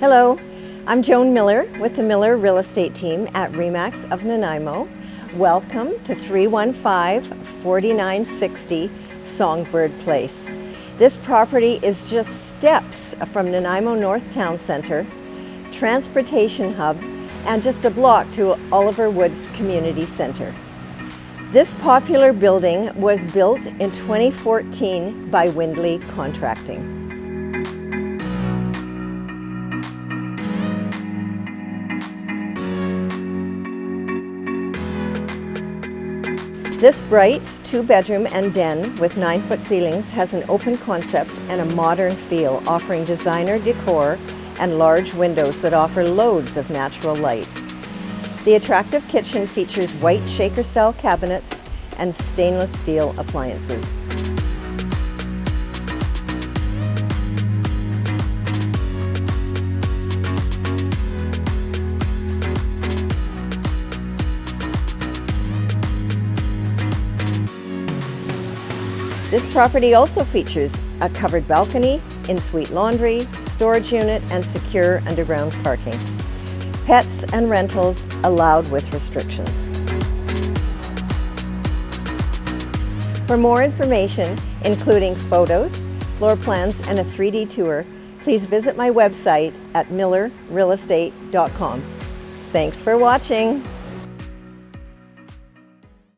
Hello, I'm Joan Miller with the Miller Real Estate Team at RE/MAX of Nanaimo. Welcome to 315-4960 Songbird Place. This property is just steps from Nanaimo North Town Centre, transportation hub, and just a block to Oliver Woods Community Centre. This popular building was built in 2014 by Windley Contracting. This bright 2-bedroom and den with 9-foot ceilings has an open concept and a modern feel, offering designer decor and large windows that offer loads of natural light. The attractive kitchen features white shaker-style cabinets and stainless steel appliances. This property also features a covered balcony, in-suite laundry, storage unit, and secure underground parking. Pets and rentals allowed with restrictions. For more information, including photos, floor plans, and a 3D tour, please visit my website at millerrealestate.com. Thanks for watching.